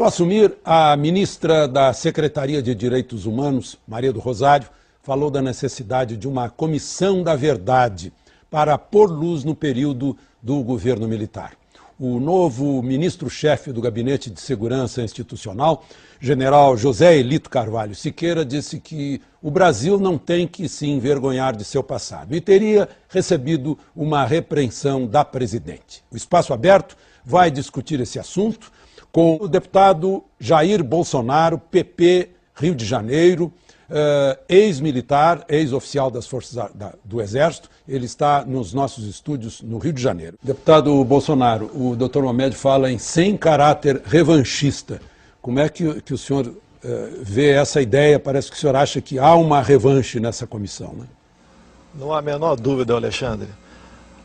Ao assumir, a ministra da Secretaria de Direitos Humanos, Maria do Rosário, falou da necessidade de uma comissão da verdade para pôr luz no período do governo militar. O novo ministro-chefe do Gabinete de Segurança Institucional, general José Elito Carvalho Siqueira, disse que o Brasil não tem que se envergonhar de seu passado e teria recebido uma repreensão da presidente. O Espaço Aberto vai discutir esse assunto com o deputado Jair Bolsonaro, PP, Rio de Janeiro, ex-militar, ex-oficial das Forças do Exército. Ele está nos nossos estúdios no Rio de Janeiro. Deputado Bolsonaro, o doutor Mohamed fala em sem caráter revanchista. Como é que o senhor vê essa ideia? Parece que o senhor acha que há uma revanche nessa comissão, né? Não há a menor dúvida, Alexandre.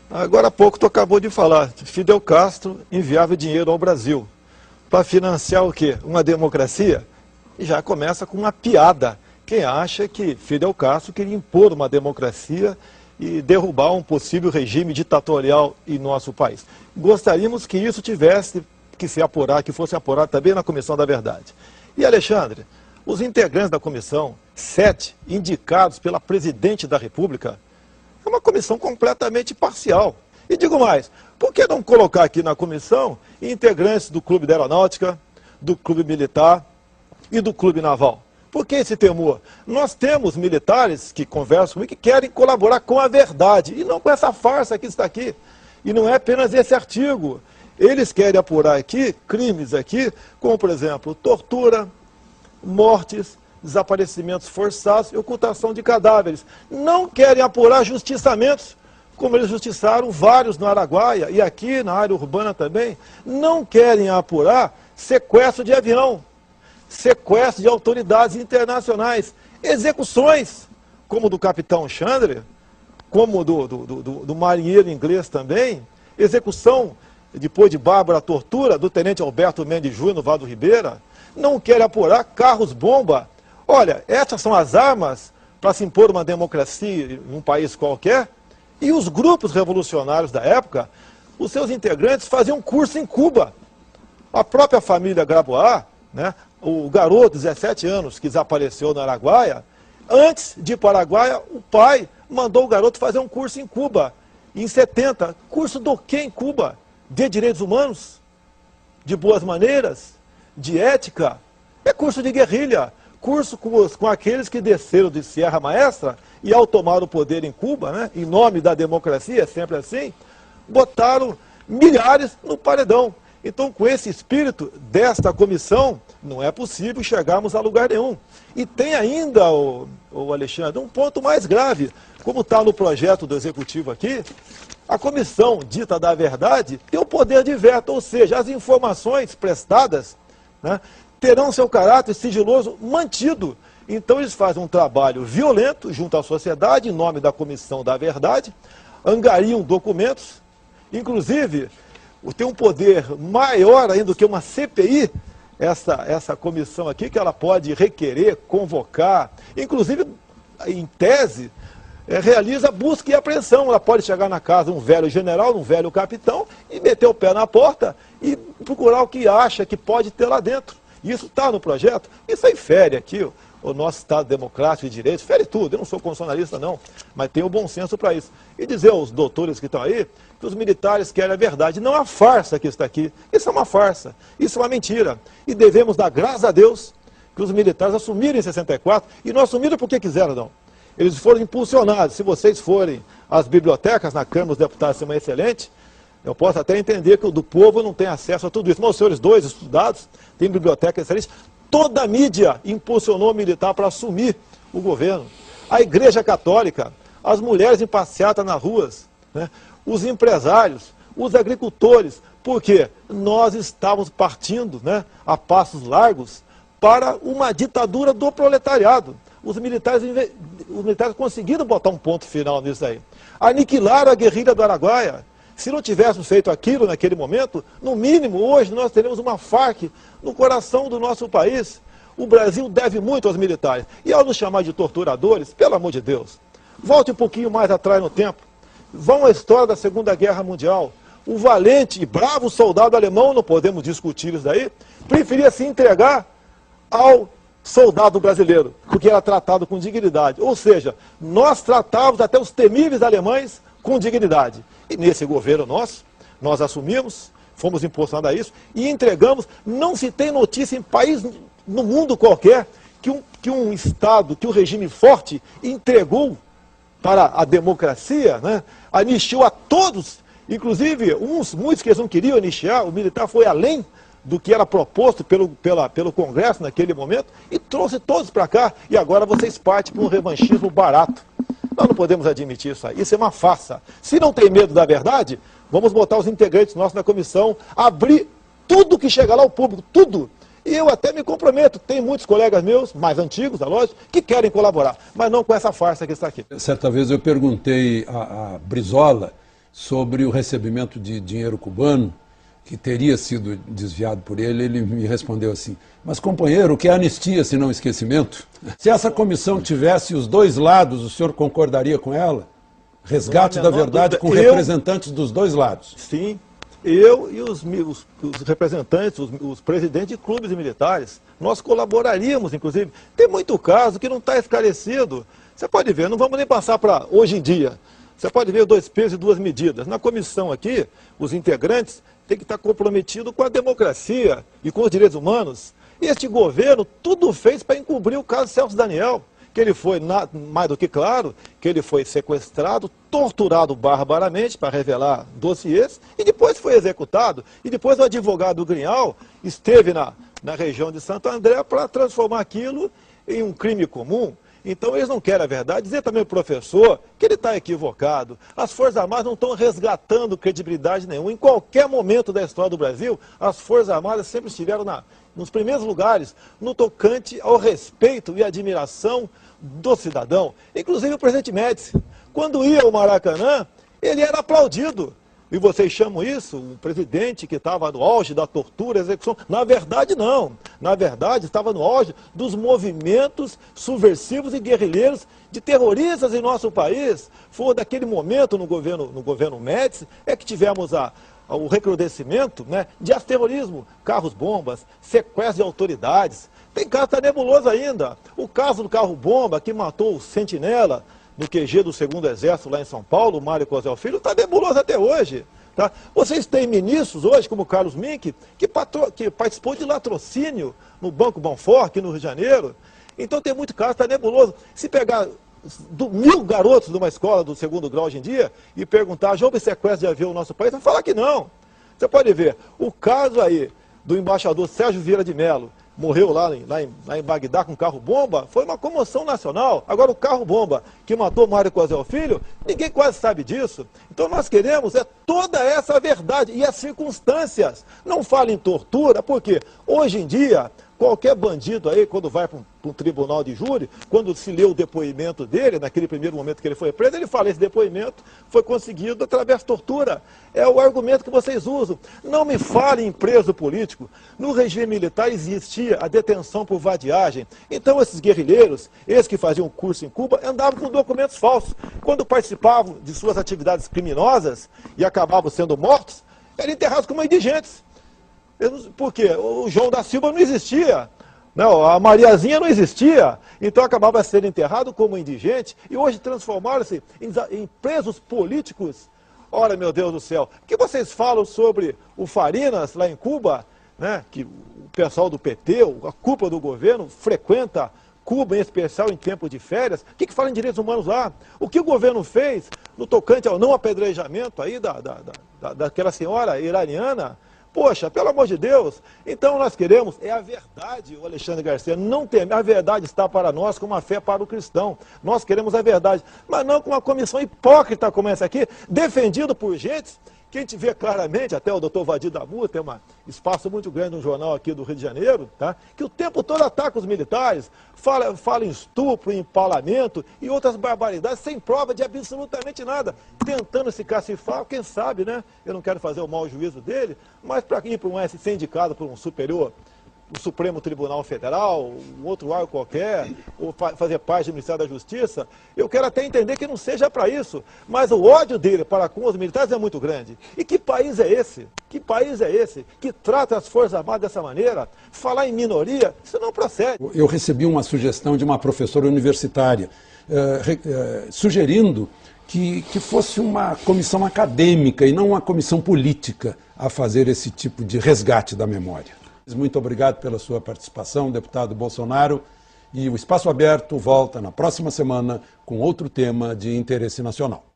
Agora há pouco tu acabou de falar, Fidel Castro enviava dinheiro ao Brasil para financiar o quê? Uma democracia? E já começa com uma piada. Quem acha que Fidel Castro queria impor uma democracia e derrubar um possível regime ditatorial em nosso país. Gostaríamos que isso tivesse que se apurar, que fosse apurado também na Comissão da Verdade. E, Alexandre, os integrantes da comissão, 7 indicados pela Presidente da República, é uma comissão completamente parcial. E digo mais, por que não colocar aqui na comissão integrantes do Clube da Aeronáutica, do Clube Militar e do Clube Naval? Por que esse temor? Nós temos militares que conversam comigo que querem colaborar com a verdade e não com essa farsa que está aqui. E não é apenas esse artigo. Eles querem apurar aqui crimes aqui, como por exemplo, tortura, mortes, desaparecimentos forçados e ocultação de cadáveres. Não querem apurar justiçamentos, como eles justiçaram vários no Araguaia e aqui na área urbana também. Não querem apurar sequestro de avião, sequestro de autoridades internacionais, execuções, como do capitão Chandler, como do marinheiro inglês também, execução, depois de Bárbara, tortura, do tenente Alberto Mendes Júnior no Vale do Ribeira. Não querem apurar carros-bomba. Olha, essas são as armas para se impor uma democracia em um país qualquer. E os grupos revolucionários da época, os seus integrantes faziam curso em Cuba. A própria família Grabois, né, o garoto de 17 anos que desapareceu no Araguaia, antes de ir para o Araguaia, o pai mandou o garoto fazer um curso em Cuba, em 70. Curso do quê em Cuba? De direitos humanos? De boas maneiras? De ética? É curso de guerrilha. Curso com aqueles que desceram de Sierra Maestra e ao tomar o poder em Cuba, né, em nome da democracia, sempre assim, botaram milhares no paredão. Então, com esse espírito desta comissão, não é possível chegarmos a lugar nenhum. E tem ainda, o Alexandre, um ponto mais grave. Como está no projeto do Executivo aqui, a comissão dita da verdade tem o poder de veto, ou seja, as informações prestadas, né, terão seu caráter sigiloso mantido. Então, eles fazem um trabalho violento junto à sociedade, em nome da Comissão da Verdade, angariam documentos, inclusive tem um poder maior ainda do que uma CPI, essa comissão aqui, que ela pode requerer, convocar, inclusive, em tese, realiza busca e apreensão. Ela pode chegar na casa de um velho general, um velho capitão, e meter o pé na porta e procurar o que acha que pode ter lá dentro. Isso está no projeto, isso aí fere aqui o nosso Estado democrático de direitos, fere tudo. Eu não sou constitucionalista não, mas tenho bom senso para isso. E dizer aos doutores que estão aí que os militares querem a verdade, não a farsa que está aqui. Isso é uma farsa, isso é uma mentira. E devemos dar graças a Deus que os militares assumiram em 64, e não assumiram porque quiseram não. Eles foram impulsionados. Se vocês forem às bibliotecas, na Câmara dos Deputados, são excelente, eu posso até entender que o do povo não tem acesso a tudo isso. Mas os senhores dois estudados têm biblioteca excelente. Toda a mídia impulsionou o militar para assumir o governo. A Igreja Católica, as mulheres em passeata nas ruas, né, os empresários, os agricultores, porque nós estávamos partindo, né, a passos largos para uma ditadura do proletariado. Os militares conseguiram botar um ponto final nisso aí. Aniquilaram a guerrilha do Araguaia. Se não tivéssemos feito aquilo naquele momento, no mínimo hoje nós teremos uma FARC no coração do nosso país. O Brasil deve muito aos militares. E ao nos chamar de torturadores, pelo amor de Deus, volte um pouquinho mais atrás no tempo. Vão à história da Segunda Guerra Mundial. o valente e bravo soldado alemão, não podemos discutir isso daí, preferia se entregar ao soldado brasileiro, porque era tratado com dignidade. Ou seja, nós tratávamos até os temíveis alemães com dignidade. E nesse governo nosso, nós assumimos, fomos impulsionados a isso e entregamos. Não se tem notícia em país no mundo qualquer que um Estado, que um regime forte entregou para a democracia, né, anistiou a todos, inclusive muitos que eles não queriam anistiar, o militar foi além do que era proposto pelo Congresso naquele momento e trouxe todos para cá. E agora vocês partem para um revanchismo barato. Nós não podemos admitir isso aí. Isso é uma farsa. Se não tem medo da verdade, vamos botar os integrantes nossos na comissão, abrir tudo que chega lá ao público, tudo. E eu até me comprometo, tem muitos colegas meus, mais antigos, da loja, que querem colaborar, mas não com essa farsa que está aqui. Certa vez eu perguntei a Brizola sobre o recebimento de dinheiro cubano, que teria sido desviado por ele me respondeu assim, mas companheiro, o que é anistia se não esquecimento? Se essa comissão tivesse os dois lados, o senhor concordaria com ela? Resgate da verdade com representantes dos dois lados. Sim, eu e os representantes, os presidentes de clubes militares, nós colaboraríamos, inclusive. Tem muito caso que não está esclarecido. Você pode ver, não vamos nem passar para hoje em dia. Você pode ver 2 pesos e 2 medidas. Na comissão aqui, os integrantes têm que estar comprometidos com a democracia e com os direitos humanos. E este governo tudo fez para encobrir o caso Celso Daniel, que ele foi, mais do que claro, que ele foi sequestrado, torturado barbaramente para revelar dossiês, e depois foi executado. E depois o advogado Grignal esteve na região de Santo André para transformar aquilo em um crime comum. Então eles não querem a verdade. Dizer também ao professor que ele está equivocado. As Forças Armadas não estão resgatando credibilidade nenhuma. Em qualquer momento da história do Brasil, as Forças Armadas sempre estiveram nos primeiros lugares no tocante ao respeito e admiração do cidadão. Inclusive o presidente Médici, quando ia ao Maracanã, ele era aplaudido. E vocês chamam isso, um presidente que estava no auge da tortura, execução. Na verdade, não. Na verdade, estava no auge dos movimentos subversivos e guerrilheiros de terroristas em nosso país. Foi daquele momento no governo Médici, é que tivemos o recrudescimento, né, de terrorismo, carros-bombas, sequestro de autoridades. Tem caso que está nebuloso ainda. O caso do carro-bomba que matou o Sentinela no QG do 2º Exército lá em São Paulo, o Mário Cosel Filho, está nebuloso até hoje. Tá? Vocês têm ministros hoje, como o Carlos Mink, que participou de latrocínio no Banco Bonfort, aqui no Rio de Janeiro. Então tem muito caso, está nebuloso. Se pegar 1000 garotos de uma escola do 2º grau hoje em dia e perguntar, já houve sequestro de avião no nosso país? Vão falar que não. Você pode ver, o caso aí do embaixador Sérgio Vieira de Mello, morreu lá em Bagdá com carro-bomba, foi uma comoção nacional. Agora o carro-bomba que matou Mário Cosel Filho, ninguém quase sabe disso. Então nós queremos toda essa verdade e as circunstâncias. Não fale em tortura, porque hoje em dia, qualquer bandido aí, quando vai para um tribunal de júri, quando se lê o depoimento dele, naquele primeiro momento que ele foi preso, ele fala, esse depoimento foi conseguido através de tortura. É o argumento que vocês usam. Não me fale em preso político. No regime militar existia a detenção por vadiagem. Então esses guerrilheiros, esses que faziam curso em Cuba, andavam com documentos falsos. Quando participavam de suas atividades criminosas e acabavam sendo mortos, eram enterrados como indigentes. Por quê? O João da Silva não existia, não, a Mariazinha não existia, então acabava sendo enterrado como indigente e hoje transformaram-se em presos políticos. Ora, meu Deus do céu, o que vocês falam sobre o Farinas lá em Cuba, né, que o pessoal do PT, a cúpula do governo, frequenta Cuba, em especial em tempo de férias? O que fala em direitos humanos lá? O que o governo fez no tocante ao não apedrejamento aí daquela senhora iraniana? Poxa, pelo amor de Deus, então nós queremos, a verdade, o Alexandre Garcia, não tem, a verdade está para nós como a fé para o cristão. Nós queremos a verdade, mas não com uma comissão hipócrita como essa aqui, defendido por gente que a gente vê claramente, até o doutor Vadir Damu tem um espaço muito grande no jornal aqui do Rio de Janeiro, tá? Que o tempo todo ataca os militares, fala em estupro, em empalamento e outras barbaridades, sem prova de absolutamente nada, tentando se cacifar, quem sabe, né? Eu não quero fazer o mau juízo dele, mas para ir para ser indicado por um superior o Supremo Tribunal Federal, um outro órgão qualquer, ou fazer parte do Ministério da Justiça. Eu quero até entender que não seja para isso, mas o ódio dele para com os militares é muito grande. E que país é esse? Que país é esse que trata as Forças Armadas dessa maneira? Falar em minoria, isso não procede. Eu recebi uma sugestão de uma professora universitária, sugerindo que fosse uma comissão acadêmica e não uma comissão política a fazer esse tipo de resgate da memória. Muito obrigado pela sua participação, deputado Bolsonaro. E o Espaço Aberto volta na próxima semana com outro tema de interesse nacional.